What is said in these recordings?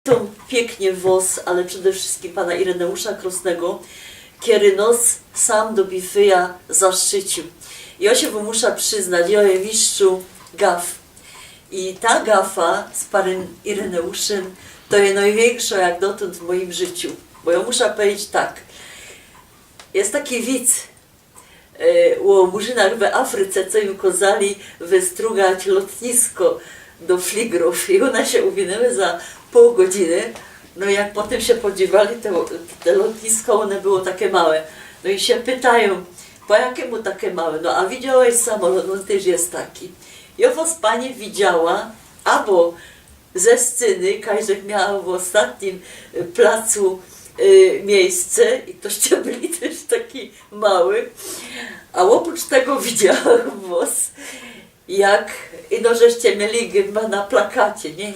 to pięknie włos, ale przede wszystkim pana Ireneusza Krosnego, który nos sam do bifyja zaszczycił. Ja się muszę przyznać, ja je mistrzu gaf. I ta gafa z panem Ireneuszem to jest największa jak dotąd w moim życiu. Bo ja muszę powiedzieć tak, jest taki widz o murzynach w Afryce, co im kazali wystrugać lotnisko do fligrów i one się uwinęły za pół godziny. No i jak potem się podziwali, te lotnisko, one było takie małe. No i się pytają, po jakiemu takie małe? No a widziałeś samolot, on też jest taki. Ja was pani widziała, albo ze sceny, każdy miała w ostatnim placu miejsce i toście byli też taki mały, a oprócz tego widziałam was, jak no żeście mieli chyba na plakacie, nie,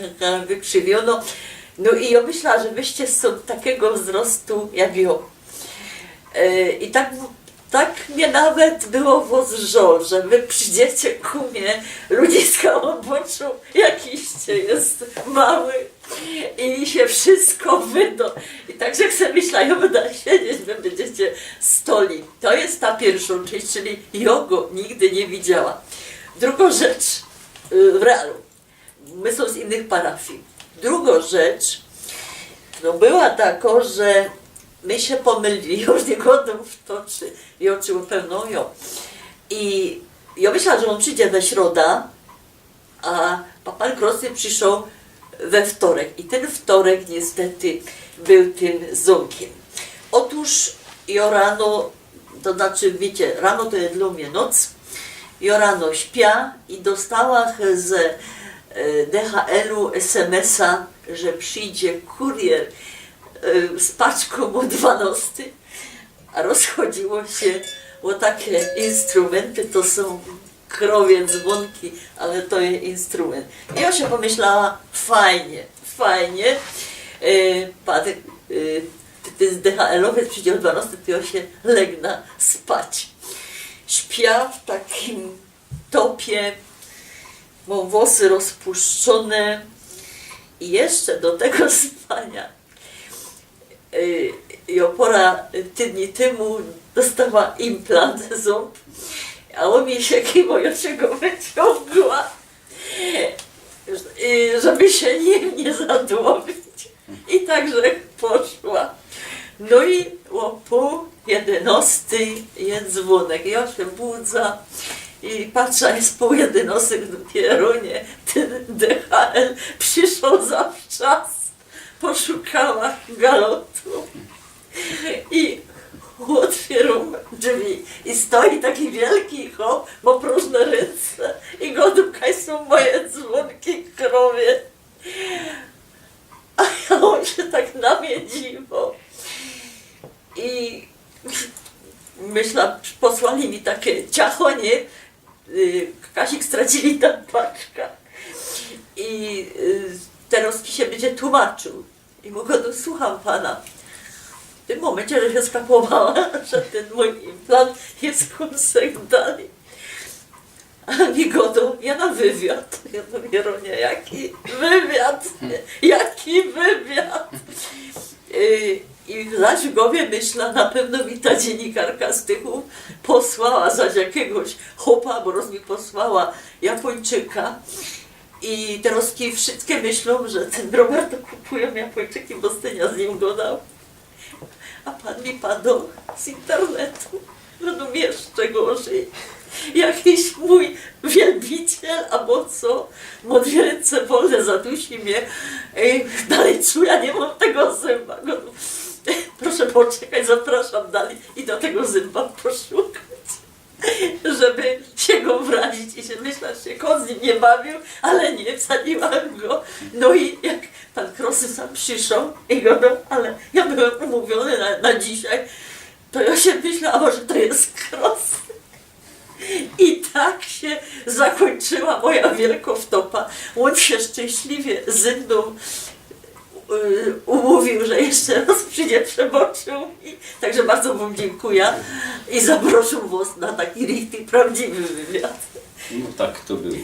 wykrzywiono. No i ja myślałam, że wyście są takiego wzrostu jak ja. I tak mnie nawet było was żal, że wy przyjdziecie ku mnie, ludziska oboczu, jakiście jest mały i się wszystko wyda. I także jak sobie myślałam, ja będę siedzieć, wy będziecie stoli. To jest ta pierwsza część, czyli ja go nigdy nie widziała. Druga rzecz w realu. My są z innych parafii. Druga rzecz no była taka, że my się pomylili, już nie godą w to, czy ją, czy pewno ją. I ja myślałam, że on przyjdzie we środę, a pan Krosny przyszedł we wtorek. I ten wtorek niestety był tym zonkiem. Otóż ja rano, to znaczy wiecie, rano to jest dla mnie noc, ja rano śpia i dostałam z DHL-u SMS-a, że przyjdzie kurier z paczką o 12, a rozchodziło się o takie instrumenty, to są krowie dzwonki, ale to jest instrument. I ja się pomyślała, fajnie, fajnie, pan ten DHL-owiec przyjdzie o 12, to ja się legna spać. Śpia w takim topie, mam włosy rozpuszczone i jeszcze do tego spania ja pora tygodni temu dostała implant ząb, a on mi się kiwojoczego wyciągła, żeby się nim nie zadłowić. I także poszła. No i o pół 11 jest dzwonek. Ja się budzę i patrzę, jest pół 11 dopiero, nie, ten DHL przyszedł zawczas. Poszukała galotu i otwieram drzwi i stoi taki wielki chłop, ma próżne ręce i godówkaj są moje dzwonki krowie. A ja on się tak na mnie dziwo. I myślę, posłali mi takie ciachonie, Kasik stracili tam paczka i teraz się będzie tłumaczył. I mówię, no słucham pana. W tym momencie, że się skapowała, że ten mój implant jest kursek dalej. A mi godą, ja na wywiad. Ja mówię, Ronia, jaki wywiad? Jaki wywiad? I zaś w głowie myślę, na pewno mi ta dziennikarka z Tychów posłała zaś jakiegoś chłopa, bo roz mi posłała Japończyka. I teraz wszystkie myślą, że ten Roberto kupują Japończyki, bo Stynia z nim godał. A pan mi padł z internetu. No jeszcze gorzej. Jakiś mój wielbiciel, albo co, ma dwie ręce wolne, zadusi mnie. Dalej czuję, nie mam tego zęba. Proszę poczekać, zapraszam dalej i do tego zęba poszukać. Żeby się go wrazić i się myślę, że się kot z nim nie bawił, ale nie, wsadziłam go. No i jak pan Krosny sam przyszedł i go, no, ale ja byłem umówiony na dzisiaj, to ja się myślałam, że to jest Krosny. I tak się zakończyła moja wielkowtopa. On się szczęśliwie ze mną umówił, że jeszcze raz przyjdzie, przeboczył. Także bardzo wam dziękuję i zaprosił was na taki richtig prawdziwy wywiad. No tak to było.